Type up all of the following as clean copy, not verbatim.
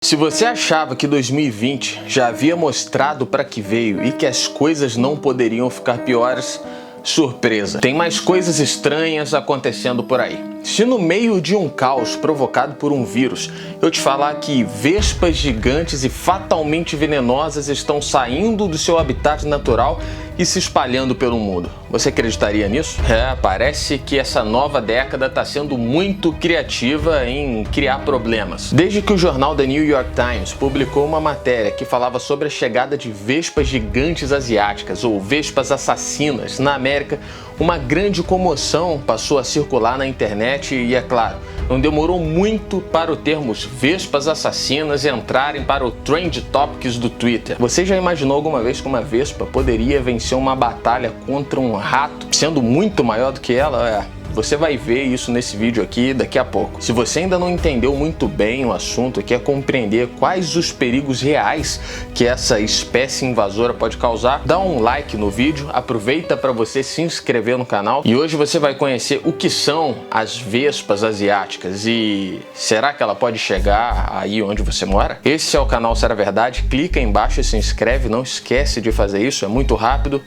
Se você achava que 2020 já havia mostrado para que veio e que as coisas não poderiam ficar piores, surpresa! Tem mais coisas estranhas acontecendo por aí. Se no meio de um caos provocado por um vírus, eu te falar que vespas gigantes e fatalmente venenosas estão saindo do seu habitat natural e se espalhando pelo mundo, você acreditaria nisso? Parece que essa nova década está sendo muito criativa em criar problemas. Desde que o jornal The New York Times publicou uma matéria que falava sobre a chegada de vespas gigantes asiáticas ou vespas assassinas na América, uma grande comoção passou a circular na internet e, é claro, não demorou muito para o termo vespas assassinas entrarem para o Trend Topics do Twitter. Você já imaginou alguma vez que uma vespa poderia vencer uma batalha contra um rato, sendo muito maior do que ela? Você vai ver isso nesse vídeo aqui daqui a pouco. Se você ainda não entendeu muito bem o assunto e quer compreender quais os perigos reais que essa espécie invasora pode causar, dá um like no vídeo, aproveita para você se inscrever no canal e hoje você vai conhecer o que são as vespas asiáticas e será que ela pode chegar aí onde você mora? Esse é o canal Será Verdade, clica aí embaixo e se inscreve, não esquece de fazer isso, é muito rápido,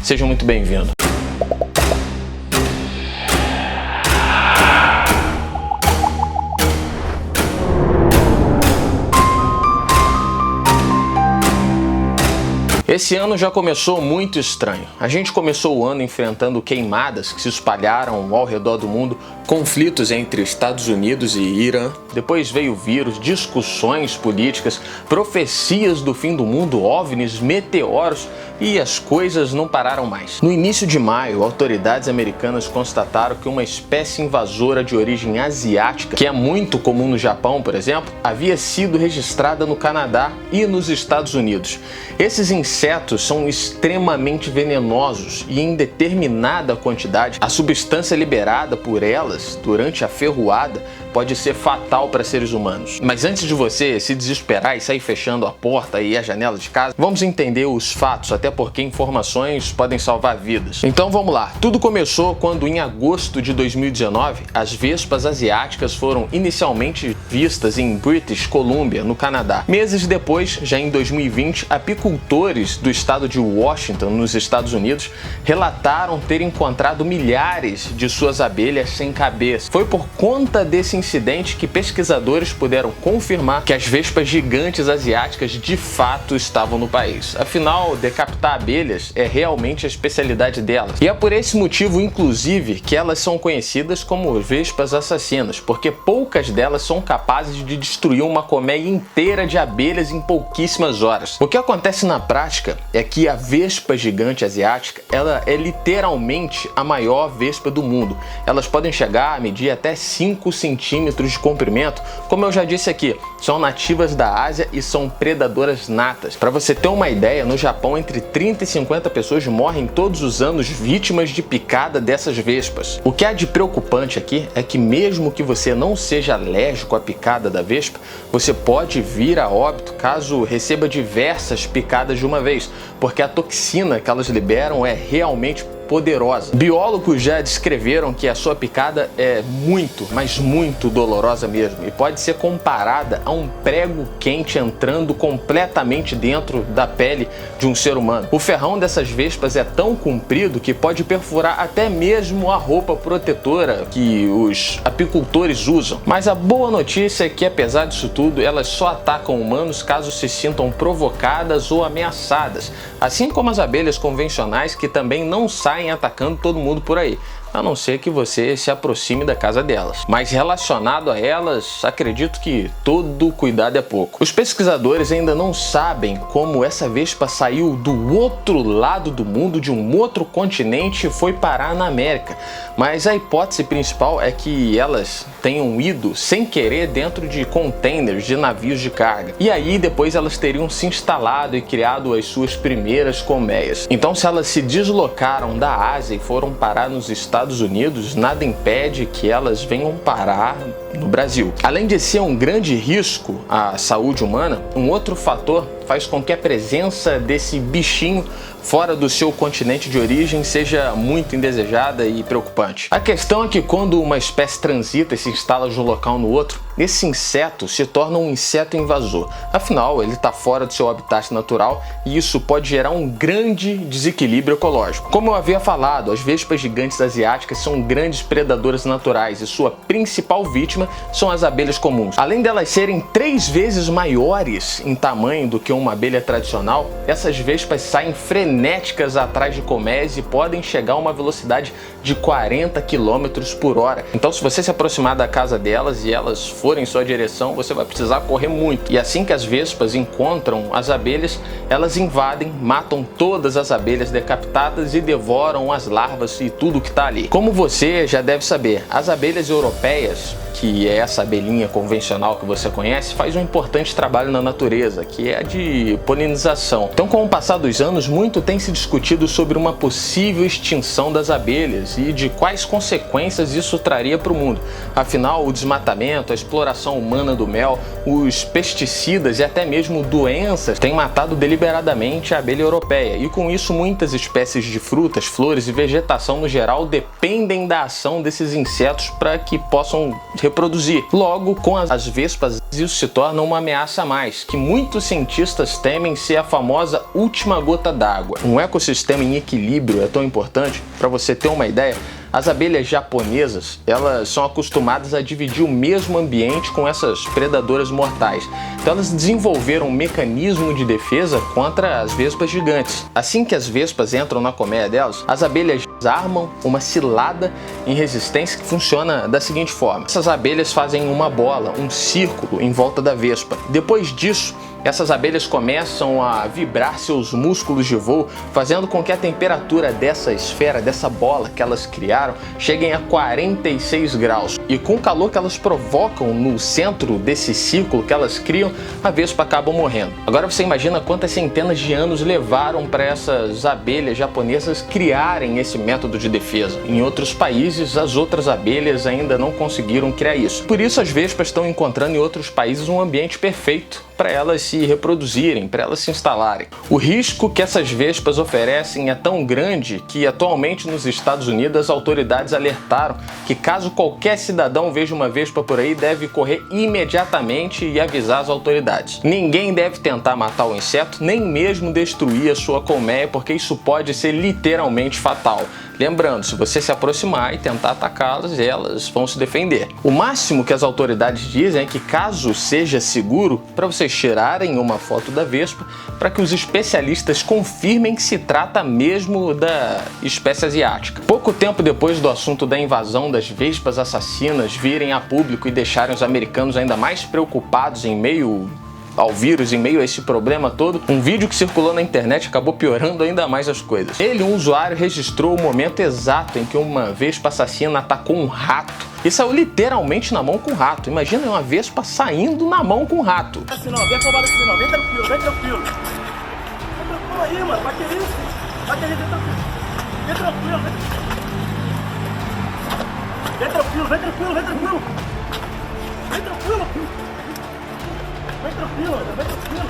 seja muito bem-vindo. Esse ano já começou muito estranho. A gente começou o ano enfrentando queimadas que se espalharam ao redor do mundo, conflitos entre Estados Unidos e Irã, depois veio o vírus, discussões políticas, profecias do fim do mundo, OVNIs, meteoros e as coisas não pararam mais. No início de maio, autoridades americanas constataram que uma espécie invasora de origem asiática, que é muito comum no Japão, por exemplo, havia sido registrada no Canadá e nos Estados Unidos. Esses insetos são extremamente venenosos e em determinada quantidade, a substância liberada por elas durante a ferroada pode ser fatal para seres humanos. Mas antes de você se desesperar e sair fechando a porta e a janela de casa, vamos entender os fatos, até porque informações podem salvar vidas. Então vamos lá. Tudo começou quando em agosto de 2019, as vespas asiáticas foram inicialmente vistas em British Columbia, no Canadá. Meses depois, já em 2020, apicultores do estado de Washington, nos Estados Unidos, relataram ter encontrado milhares de suas abelhas sem cabeça. Foi por conta desse incidente que pesquisadores puderam confirmar que as vespas gigantes asiáticas de fato estavam no país. Afinal, decapitar abelhas é realmente a especialidade delas. E é por esse motivo, inclusive, que elas são conhecidas como vespas assassinas, porque poucas delas são capazes de destruir uma colmeia inteira de abelhas em pouquíssimas horas. O que acontece na prática é que a vespa gigante asiática, ela é literalmente a maior vespa do mundo. Elas podem chegar a medir até 5 centímetros de comprimento. Como eu já disse aqui, são nativas da Ásia e são predadoras natas. Para você ter uma ideia, no Japão entre 30 e 50 pessoas morrem todos os anos vítimas de picada dessas vespas. O que há de preocupante aqui é que mesmo que você não seja alérgico à picada da vespa, você pode vir a óbito caso receba diversas picadas de uma vez, porque a toxina que elas liberam é realmente poderosa. Biólogos já descreveram que a sua picada é muito, mas muito dolorosa mesmo e pode ser comparada a um prego quente entrando completamente dentro da pele de um ser humano. O ferrão dessas vespas é tão comprido que pode perfurar até mesmo a roupa protetora que os apicultores usam. Mas a boa notícia é que, apesar disso tudo, elas só atacam humanos caso se sintam provocadas ou ameaçadas, assim como as abelhas convencionais que também não saem atacando todo mundo por aí, a não ser que você se aproxime da casa delas. Mas relacionado a elas, acredito que todo cuidado é pouco. Os pesquisadores ainda não sabem como essa vespa saiu do outro lado do mundo, de um outro continente, e foi parar na América. Mas a hipótese principal é que elas tenham ido sem querer dentro de containers de navios de carga. E aí depois elas teriam se instalado e criado as suas primeiras colmeias. Então, se elas se deslocaram da Ásia e foram parar nos Estados Unidos, nada impede que elas venham parar no Brasil. Além de ser um grande risco à saúde humana, um outro fator faz com que a presença desse bichinho fora do seu continente de origem seja muito indesejada e preocupante. A questão é que quando uma espécie transita e se instala de um local no outro, esse inseto se torna um inseto invasor. Afinal, ele está fora do seu habitat natural e isso pode gerar um grande desequilíbrio ecológico. Como eu havia falado, as vespas gigantes asiáticas são grandes predadoras naturais e sua principal vítima são as abelhas comuns. Além delas serem 3 vezes maiores em tamanho do que uma abelha tradicional, essas vespas saem frenéticas atrás de colmeias e podem chegar a uma velocidade de 40 km por hora. Então, se você se aproximar da casa delas e elas forem em sua direção, você vai precisar correr muito. E assim que as vespas encontram as abelhas, elas invadem, matam todas as abelhas decapitadas e devoram as larvas e tudo que está ali. Como você já deve saber, as abelhas europeias, que é essa abelhinha convencional que você conhece, faz um importante trabalho na natureza, que é a de polinização. Então, com o passar dos anos, muito tem se discutido sobre uma possível extinção das abelhas e de quais consequências isso traria para o mundo. Afinal, o desmatamento, a exploração humana do mel, os pesticidas e até mesmo doenças têm matado deliberadamente a abelha europeia. E com isso, muitas espécies de frutas, flores e vegetação no geral dependem da ação desses insetos para que possam reproduzir. Logo, com as vespas, isso se torna uma ameaça a mais, que muitos cientistas temem ser a famosa última gota d'água. Um ecossistema em equilíbrio é tão importante. Para você ter uma ideia, as abelhas japonesas, elas são acostumadas a dividir o mesmo ambiente com essas predadoras mortais. Então elas desenvolveram um mecanismo de defesa contra as vespas gigantes. Assim que as vespas entram na colmeia delas, as abelhas armam uma cilada em resistência que funciona da seguinte forma. Essas abelhas fazem uma bola, um círculo em volta da vespa. Depois disso, essas abelhas começam a vibrar seus músculos de voo, fazendo com que a temperatura dessa esfera, dessa bola que elas criaram, cheguem a 46 graus. E com o calor que elas provocam no centro desse círculo que elas criam, a vespa acaba morrendo. Agora você imagina quantas centenas de anos levaram para essas abelhas japonesas criarem esse método de defesa. Em outros países, as outras abelhas ainda não conseguiram criar isso. Por isso, as vespas estão encontrando em outros países um ambiente perfeito para elas se reproduzirem, para elas se instalarem. O risco que essas vespas oferecem é tão grande que atualmente nos Estados Unidos as autoridades alertaram que caso qualquer cidadão veja uma vespa por aí, deve correr imediatamente e avisar as autoridades. Ninguém deve tentar matar o inseto, nem mesmo destruir a sua colmeia, porque isso pode ser literalmente fatal. Lembrando, se você se aproximar e tentar atacá-las, elas vão se defender. O máximo que as autoridades dizem é que, caso seja seguro, para vocês tirarem uma foto da vespa, para que os especialistas confirmem que se trata mesmo da espécie asiática. Pouco tempo depois do assunto da invasão das vespas assassinas virem a público e deixarem os americanos ainda mais preocupados em meio ao vírus, em meio a esse problema todo, um vídeo que circulou na internet acabou piorando ainda mais as coisas. Um usuário registrou o momento exato em que uma vespa assassina atacou um rato e saiu literalmente na mão com o rato. Imagina uma vespa saindo na mão com o rato. Assim não, vem afobado assim não, vem tranquilo, vem tranquilo. Vem tranquilo aí, mano, vai querer isso. Vai querer, vem tranquilo. Vem tranquilo, vem tranquilo. Vem tranquilo, vem tranquilo, vem tranquilo. Vem tranquilo. Vem tranquilo, vem tranquilo,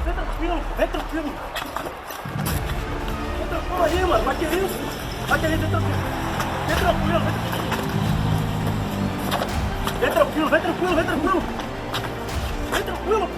vem tranquilo, vem tranquilo. Vem tranquilo aí, mano, vai querer isso. Vai querer, vem tranquilo. Vem tranquilo, vem tranquilo. Vem tranquilo, vem tranquilo, vem tranquilo. Vem tranquilo.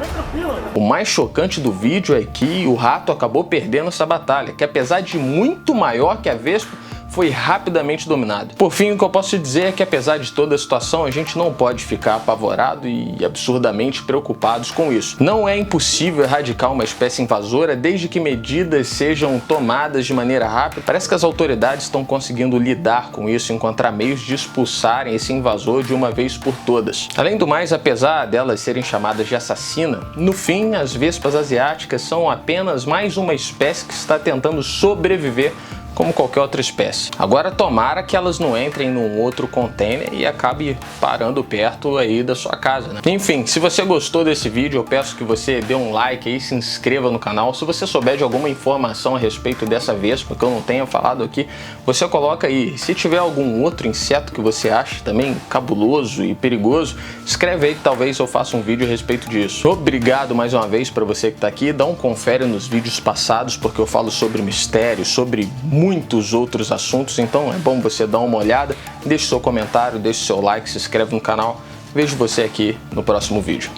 Vem tranquilo. O mais chocante do vídeo é que o rato acabou perdendo essa batalha, que apesar de muito maior que a vespa, foi rapidamente dominado. Por fim, o que eu posso te dizer é que apesar de toda a situação, a gente não pode ficar apavorado e absurdamente preocupados com isso. Não é impossível erradicar uma espécie invasora desde que medidas sejam tomadas de maneira rápida. Parece que as autoridades estão conseguindo lidar com isso, encontrar meios de expulsarem esse invasor de uma vez por todas. Além do mais, apesar delas serem chamadas de assassina, no fim, as vespas asiáticas são apenas mais uma espécie que está tentando sobreviver como qualquer outra espécie. Agora tomara que elas não entrem num outro container e acabe parando perto aí da sua casa, né? Enfim, se você gostou desse vídeo, eu peço que você dê um like aí, se inscreva no canal. Se você souber de alguma informação a respeito dessa vespa que eu não tenha falado aqui, você coloca aí. Se tiver algum outro inseto que você acha também cabuloso e perigoso, escreve aí que talvez eu faça um vídeo a respeito disso. Obrigado mais uma vez para você que está aqui. Dá um confere nos vídeos passados, porque eu falo sobre mistérios, sobre muitos outros assuntos, então é bom você dar uma olhada. Deixe seu comentário, deixe seu like, se inscreve no canal. Vejo você aqui no próximo vídeo.